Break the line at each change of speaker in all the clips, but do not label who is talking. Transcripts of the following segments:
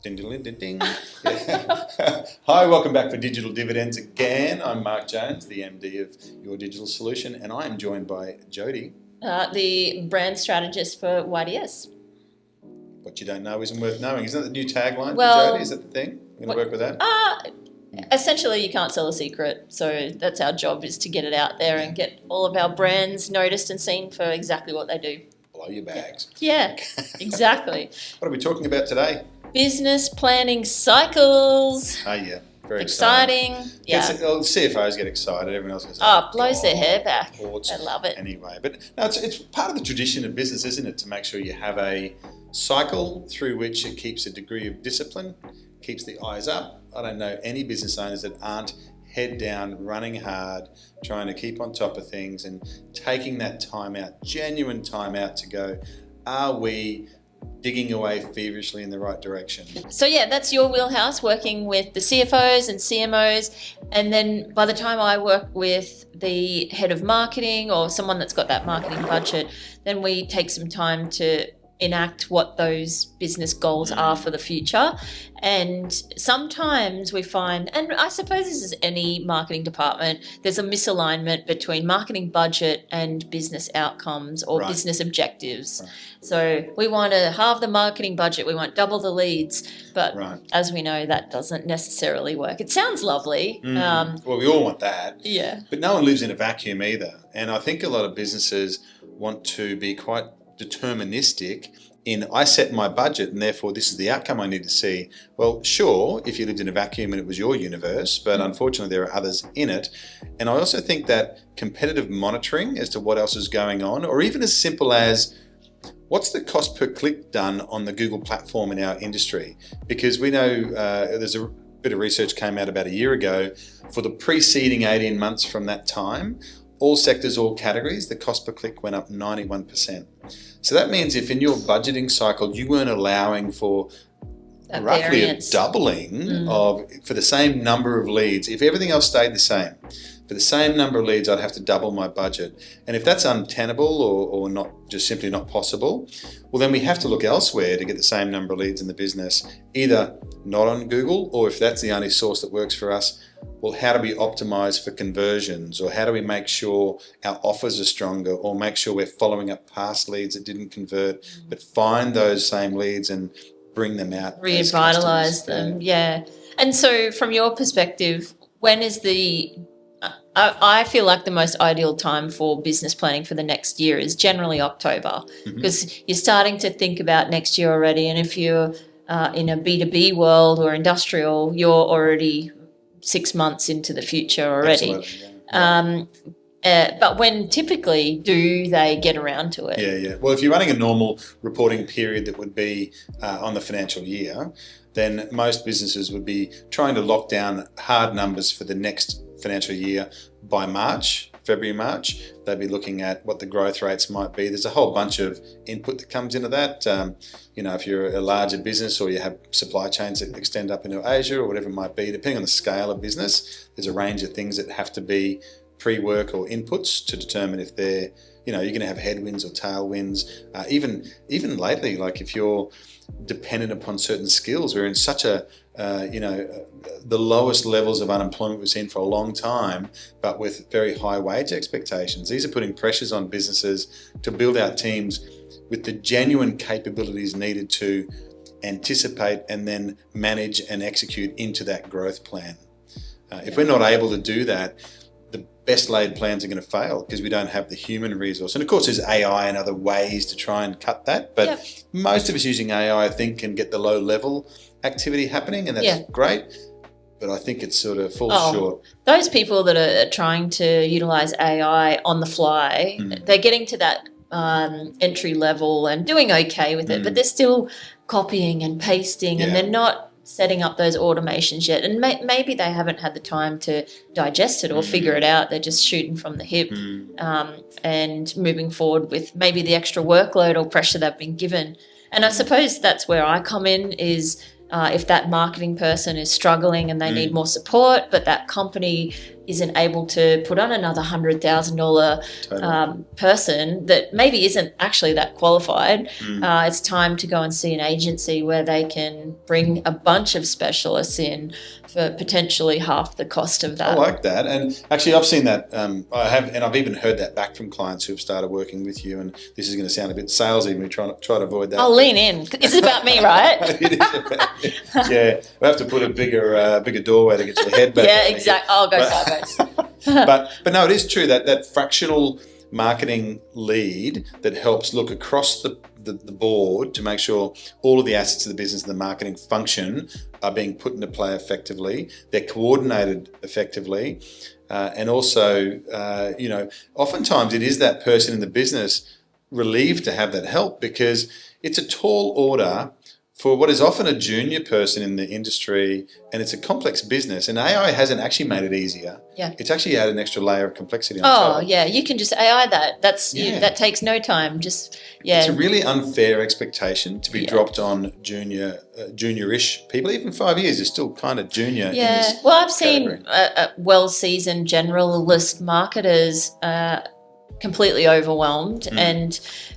Ding, ding, ding, ding. Yeah. Hi, welcome back for Digital Dividends again. I'm Mark Jones, the MD of Your Digital Solution, and I am joined by Jodie.
The brand strategist for YDS.
What you don't know isn't worth knowing. Isn't that the new tagline for
Well,
Jodie? Is that the thing? We're going to work with that?
Essentially, you can't sell a secret. So that's our job, is to get it out there and get all of our brands noticed and seen for exactly what they do.
Blow your bags.
Yeah, exactly.
What are we talking about today?
Business planning cycles.
Oh, yeah. Very
exciting. Yeah.
CFOs get excited. Everyone else gets
blows their hair back.
Reports.
I love it.
Anyway, but no, it's part of the tradition of business, isn't it, to make sure you have a cycle through which it keeps a degree of discipline, keeps the eyes up. I don't know any business owners that aren't head down, running hard, trying to keep on top of things and taking that time out, genuine time out to go, are we digging away feverishly in the right direction?
So yeah, that's your wheelhouse, working with the CFOs and CMOs. And then by the time I work with the head of marketing or someone that's got that marketing budget, then we take some time to enact what those business goals are for the future. And sometimes we find, and I suppose this is any marketing department, there's a misalignment between marketing budget and business outcomes or business objectives. Right. So we want to halve the marketing budget, we want double the leads, but as we know, that doesn't necessarily work. It sounds lovely.
Well, we all want that.
Yeah.
But no one lives in a vacuum either. And I think a lot of businesses want to be quite deterministic in, I set my budget and therefore this is the outcome I need to see. Well, sure, if you lived in a vacuum and it was your universe, but unfortunately there are others in it. And I also think that competitive monitoring as to what else is going on, or even as simple as what's the cost per click done on the Google platform in our industry? Because we know there's a bit of research came out about a year ago. For the preceding 18 months from that time, all sectors, all categories, the cost per click went up 91%. So that means if in your budgeting cycle you weren't allowing for roughly a doubling for the same number of leads, if everything else stayed the same, for the same number of leads, I'd have to double my budget. And if that's untenable or not, just simply not possible, well, then we have to look elsewhere to get the same number of leads in the business, either not on Google, or if that's the only source that works for us, well, how do we optimize for conversions, or how do we make sure our offers are stronger, or make sure we're following up past leads that didn't convert, but find those same leads and bring them out.
Revitalize them, yeah. And so from your perspective, when is I feel like the most ideal time for business planning for the next year is generally October, because you're starting to think about next year already. And if you're in a B2B world or industrial, you're already 6 months into the future already. But when typically do they get around to it?
Yeah. Well, if you're running a normal reporting period that would be on the financial year, then most businesses would be trying to lock down hard numbers for the next financial year by February, March. They'd be looking at what the growth rates might be. There's a whole bunch of input that comes into that. If you're a larger business or you have supply chains that extend up into Asia or whatever it might be, depending on the scale of business, there's a range of things that have to be pre-work or inputs to determine if they're, you're going to have headwinds or tailwinds. Even lately, like if you're dependent upon certain skills, we're in such a the lowest levels of unemployment we've seen for a long time, but with very high wage expectations. These are putting pressures on businesses to build out teams with the genuine capabilities needed to anticipate and then manage and execute into that growth plan. If we're not able to do that, the best laid plans are going to fail because we don't have the human resource. And of course there's AI and other ways to try and cut that, but most of us using AI, I think, can get the low level activity happening, and that's great, but I think it sort of falls short.
Those people that are trying to utilize AI on the fly, they're getting to that entry level and doing okay with it, but they're still copying and pasting and they're not setting up those automations yet, and maybe they haven't had the time to digest it or figure it out. They're just shooting from the hip and moving forward with maybe the extra workload or pressure they've been given. And I suppose that's where I come in, is if that marketing person is struggling and they need more support, but that company isn't able to put on another $100,000 person that maybe isn't actually that qualified. It's time to go and see an agency where they can bring a bunch of specialists in for potentially half the cost of that.
I like that, and actually I've seen that. I've even heard that back from clients who have started working with you. And this is going to sound a bit salesy. We try to avoid that.
I'll lean in. It's about me, right?
Yeah, we have to put a bigger doorway to get your head back.
Yeah, exactly. I'll go sideways.
but no, it is true that fractional marketing lead that helps look across the board to make sure all of the assets of the business and the marketing function are being put into play effectively, they're coordinated effectively, and also, oftentimes it is that person in the business relieved to have that help, because it's a tall order for what is often a junior person in the industry, and it's a complex business, and AI hasn't actually made it easier.
Yeah.
It's actually added an extra layer of complexity on top.
Oh, yeah, you can just AI that. That takes no time. It's
a really unfair expectation to be dropped on junior-ish people. Even 5 years is still kind of junior in this
well, I've
category.
seen well-seasoned generalist marketers completely overwhelmed,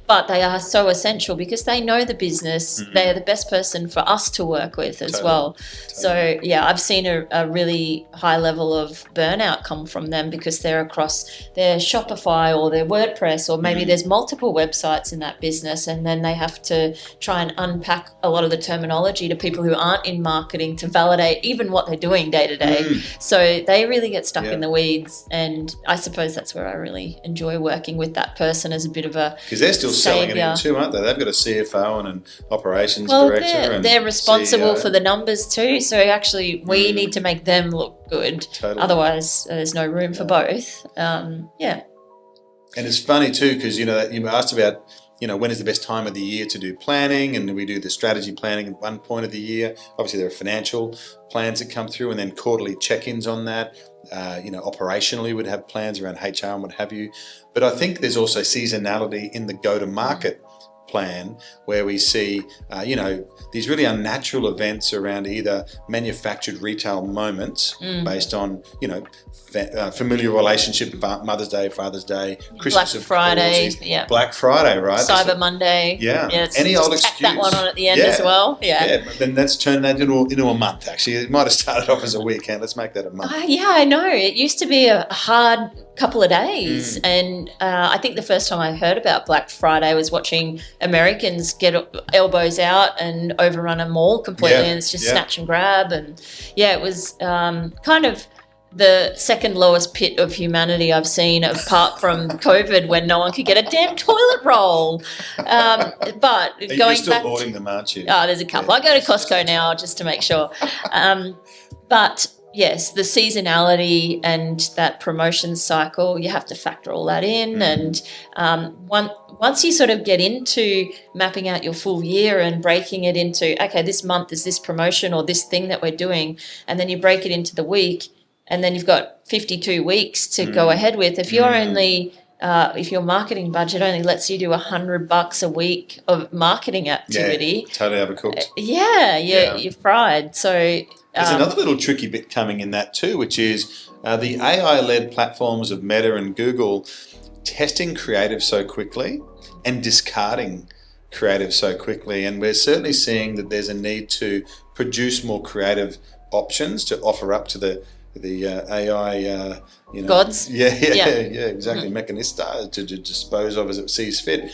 but they are so essential because they know the business. They are the best person for us to work with as well. So yeah, I've seen a really high level of burnout come from them because they're across their Shopify or their WordPress, or maybe there's multiple websites in that business, and then they have to try and unpack a lot of the terminology to people who aren't in marketing to validate even what they're doing day to day. So they really get stuck in the weeds, and I suppose that's where I really enjoy working with that person as a bit of a
because they're still selling it in too, aren't they? They've got a CFO and an operations director.
They're responsible
CEO.
For the numbers too. So actually, we need to make them look good.
Totally.
Otherwise, there's no room for both.
And it's funny too, because you asked about when is the best time of the year to do planning, and we do the strategy planning at one point of the year. Obviously, there are financial plans that come through, and then quarterly check-ins on that. Operationally, we'd have plans around HR and what have you. But I think there's also seasonality in the go-to-market plan, where we see, these really unnatural events around either manufactured retail moments based on, familiar relationship, Mother's Day, Father's Day, Christmas,
Black Friday,
Black Friday, right?
Cyber Monday,
any old excuse.
Tack that one on at the end as well.
But then let's turn that into a month. Actually, it might have started off as a weekend. Let's make that a month.
I know. It used to be a hard couple of days, and I think the first time I heard about Black Friday was watching Americans get elbows out and overrun a mall completely, and it's just snatch and grab, and it was kind of the second lowest pit of humanity I've seen, apart from COVID, when no one could get a damn toilet roll. But
you're still hoarding them, aren't you?
Oh, there's a couple. I go to Costco now just to make sure. But yes, the seasonality and that promotion cycle, you have to factor all that in. And once you sort of get into mapping out your full year and breaking it into, okay, this month is this promotion or this thing that we're doing, and then you break it into the week, and then you've got 52 weeks to go ahead with. If you're only if your marketing budget only lets you do $100 a week of marketing activity,
totally overcooked.
You're fried. So
there's another little tricky bit coming in that too, which is the AI-led platforms of Meta and Google testing creative so quickly and discarding creative so quickly. And we're certainly seeing that there's a need to produce more creative options to offer up to the AI,
gods.
Exactly. Mechanista to dispose of as it sees fit.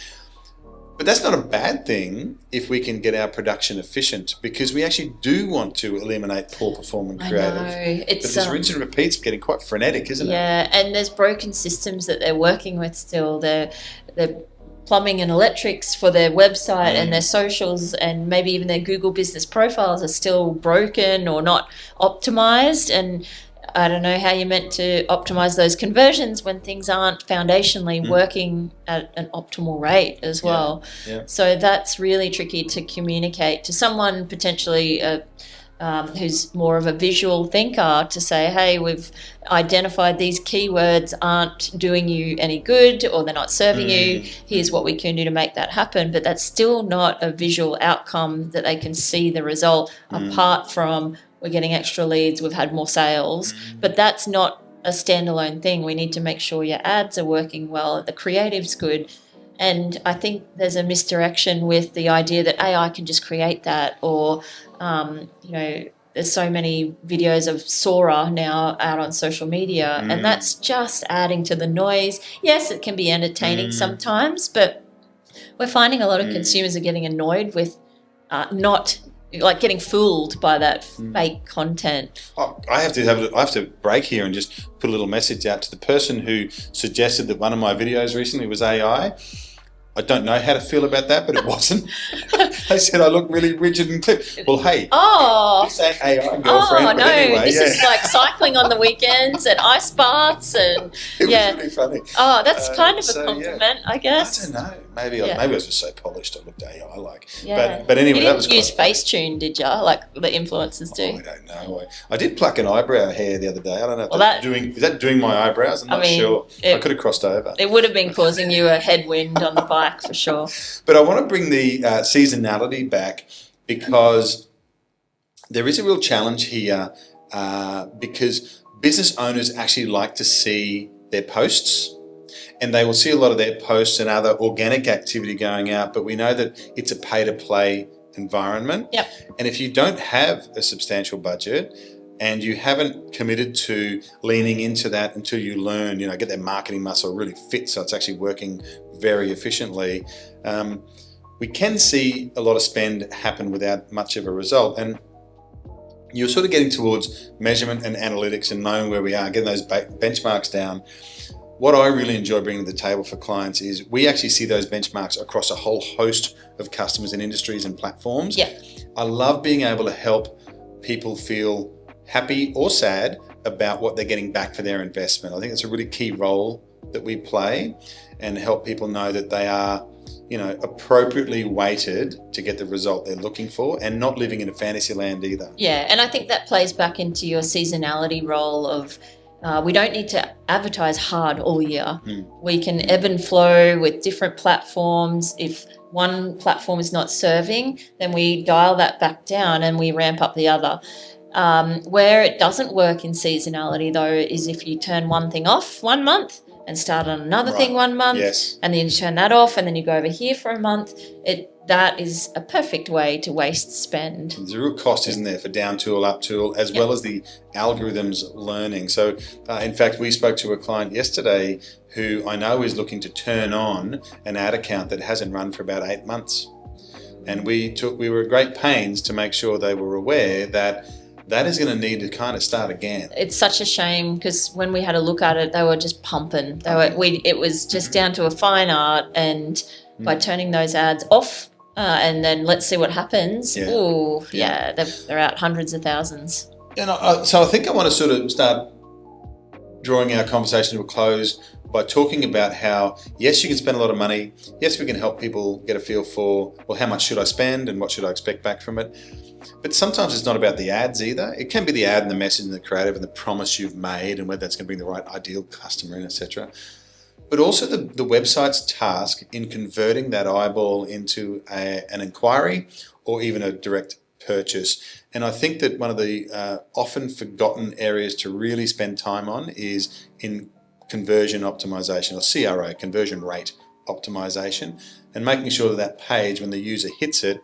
But that's not a bad thing if we can get our production efficient, because we actually do want to eliminate poor performing creative.
I know.
But this rinse and repeat's getting quite frenetic, isn't it?
Yeah, and there's broken systems that they're working with still. They're plumbing and electrics for their website and their socials, and maybe even their Google business profiles are still broken or not optimized. And I don't know how you're meant to optimize those conversions when things aren't foundationally working at an optimal rate as well. So that's really tricky to communicate to someone potentially who's more of a visual thinker, to say, hey, we've identified these keywords aren't doing you any good, or they're not serving you. Here's what we can do to make that happen. But that's still not a visual outcome that they can see the result, apart from we're getting extra leads, we've had more sales. But that's not a standalone thing. We need to make sure your ads are working well, the creative's good. And I think there's a misdirection with the idea that AI can just create that, or, there's so many videos of Sora now out on social media, and that's just adding to the noise. Yes, it can be entertaining sometimes, but we're finding a lot of consumers are getting annoyed with not like getting fooled by that fake content.
Oh, I have to break here and just put a little message out to the person who suggested that one of my videos recently was AI. I don't know how to feel about that, but it wasn't. They said I look really rigid and clipped. Well, hey, this ain't AI, girlfriend.
Oh, no,
anyway,
this is like cycling on the weekends and ice baths and
it was really funny.
Oh, that's kind of a compliment, I guess.
I don't know. Maybe I was just so polished I looked AI-like.
Yeah.
But anyway,
you
that was
didn't use Facetune, did you? Like the influencers do.
I don't know. I did pluck an eyebrow hair the other day. I don't know if is that doing my eyebrows? I'm not sure. I could have crossed over.
It would have been causing you a headwind on the bike for sure.
But I want to bring the seasonality back, because there is a real challenge here, because business owners actually like to see their posts, and they will see a lot of their posts and other organic activity going out, but we know that it's a pay-to-play environment.
Yep.
And if you don't have a substantial budget and you haven't committed to leaning into that until you learn, get that marketing muscle really fit so it's actually working very efficiently, we can see a lot of spend happen without much of a result. And you're sort of getting towards measurement and analytics and knowing where we are, getting those benchmarks down. What I really enjoy bringing to the table for clients is we actually see those benchmarks across a whole host of customers and industries and platforms.
Yeah.
I love being able to help people feel happy or sad about what they're getting back for their investment. I think it's a really key role that we play, and help people know that they are, appropriately weighted to get the result they're looking for, and not living in a fantasy land either.
Yeah, and I think that plays back into your seasonality role of we don't need to advertise hard all year. We can ebb and flow with different platforms. If one platform is not serving, then we dial that back down and we ramp up the other. Where it doesn't work in seasonality, though, is if you turn one thing off 1 month and start on another thing 1 month, and then you turn that off and then you go over here for a month. That is a perfect way to waste spend.
There's a real cost, isn't there, for down tool, up tool, as well as the algorithms learning. So, in fact, we spoke to a client yesterday who I know is looking to turn on an ad account that hasn't run for about 8 months. And we were at great pains to make sure they were aware that is going to need to kind of start again.
It's such a shame, because when we had a look at it, they were just pumping. It was just down to a fine art, and by turning those ads off, and then let's see what happens. Yeah. They're out hundreds of thousands.
And so I think I want to sort of start drawing our conversation to a close by talking about how, yes, you can spend a lot of money. Yes, we can help people get a feel for, well, how much should I spend and what should I expect back from it? But sometimes it's not about the ads either. It can be the ad and the message and the creative and the promise you've made and whether that's going to bring the right ideal customer in, etc. But also the website's task in converting that eyeball into an inquiry or even a direct purchase. And I think that one of the often forgotten areas to really spend time on is in conversion optimization, or CRO, conversion rate optimization, and making sure that page, when the user hits it,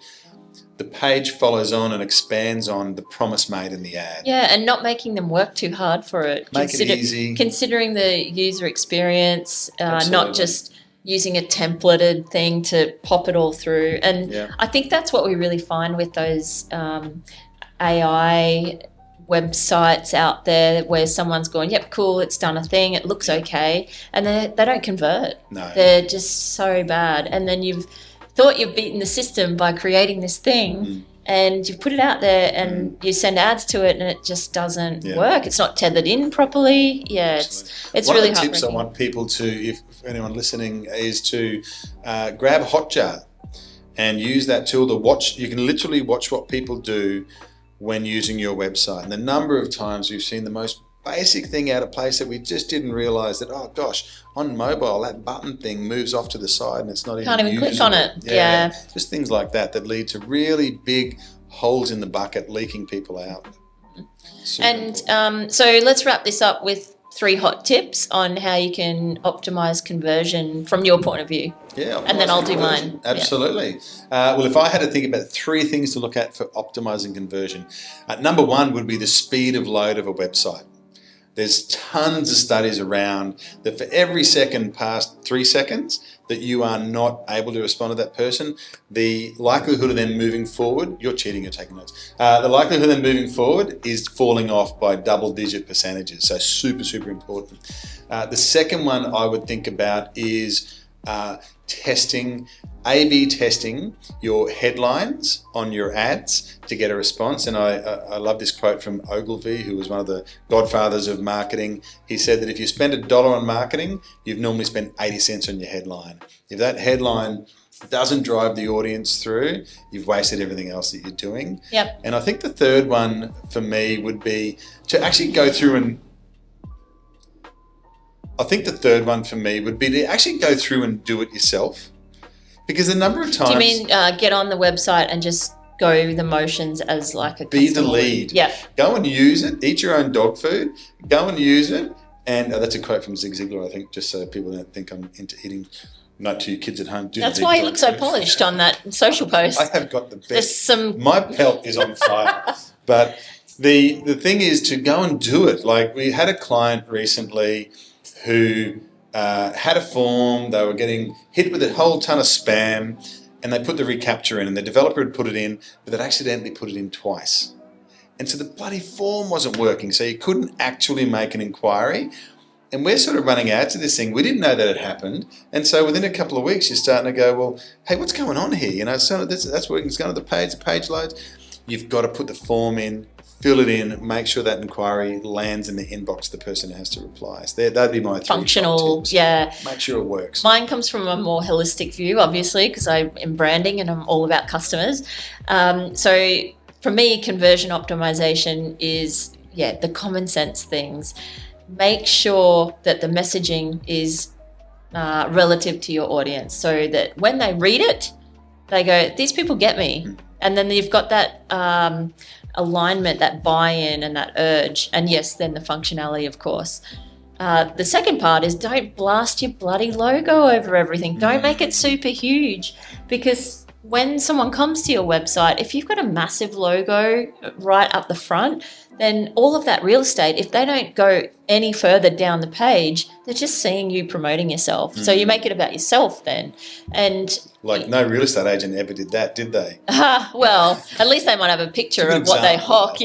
the page follows on and expands on the promise made in the ad.
Yeah, and not making them work too hard for it.
Make it easy.
Considering the user experience, not just using a templated thing to pop it all through. And I think that's what we really find with those AI websites out there, where someone's going, yep, cool, it's done a thing, it looks okay, and they don't convert.
No.
They're just so bad. And then you've thought you've beaten the system by creating this thing, and you put it out there and you send ads to it, and it just doesn't work. It's not tethered in properly. It's really heartbreaking. One of the tips I
want people to, if anyone listening, is to grab Hotjar and use that tool to watch. You can literally watch what people do when using your website. And the number of times we've seen the most basic thing out of place that we just didn't realize that, oh gosh, on mobile, that button thing moves off to the side and it's not even
Can't even click on it. Yeah.
Just things like that lead to really big holes in the bucket, leaking people out.
And so let's wrap this up with 3 hot tips on how you can optimize conversion from your point of view.
Yeah,
and then I'll do
conversion.
mine.
Absolutely. Well, if I had to think about 3 things to look at for optimizing conversion, number 1 would be the speed of load of a website. There's tons of studies around that for every second past 3 seconds that you are not able to respond to that person, the likelihood of them moving forward, you're cheating, you're taking notes, the likelihood of them moving forward is falling off by double-digit percentages, so super, super important. The second one I would think about is testing, A/B testing your headlines on your ads to get a response. And I love this quote from Ogilvy, who was one of the godfathers of marketing. He said that if you spend $1 on marketing, you've normally spent 80 cents on your headline. If that headline doesn't drive the audience through, you've wasted everything else that you're doing.
Yep.
And I think the third one for me would be to actually go through and do it yourself. Because a number of times...
Do you mean get on the website and just go the motions as like a
Be
customer?
the lead.
Yeah.
Go and use it. Eat your own dog food. Go and use it. And that's a quote from Zig Ziglar, I think, just so people don't think I'm into eating. Note to your kids at home.
That's why you look so polished on that social post.
I have got the best.
There's some...
My pelt is on fire. But the thing is to go and do it. Like we had a client recently who had a form, they were getting hit with a whole ton of spam, and they put the reCAPTCHA in, and the developer had put it in, but they'd accidentally put it in twice. And so the bloody form wasn't working, so you couldn't actually make an inquiry. And we're sort of running ads to this thing. We didn't know that it happened. And so within a couple of weeks, you're starting to go, well, hey, what's going on here? You know, so that's working. It's going to the page loads. You've got to put the form in, fill it in, make sure that inquiry lands in the inbox of the person who has to reply. So that'd be my 3
functional
tips.
Yeah.
Make sure it works.
Mine comes from a more holistic view, obviously, because I'm in branding and I'm all about customers. So for me, conversion optimization is, the common sense things. Make sure that the messaging is relative to your audience so that when they read it, they go, these people get me. And then you've got that alignment, that buy-in and that urge. And yes, then the functionality, of course. The second part is don't blast your bloody logo over everything. Don't make it super huge, because when someone comes to your website, if you've got a massive logo right up the front, then all of that real estate, if they don't go any further down the page, they're just seeing you promoting yourself. So you make it about yourself then. And
like no real estate agent ever did that, did they?
Well, at least they might have a picture of what they hawk,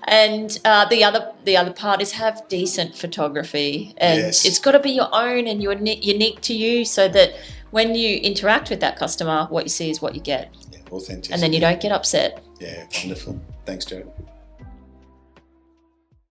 And the other part is have decent photography. And it's got to be your own and unique to you, so that when you interact with that customer, what you see is what you get.
Yeah, authenticity.
And then you don't get upset.
Yeah, wonderful. Thanks, Jodie.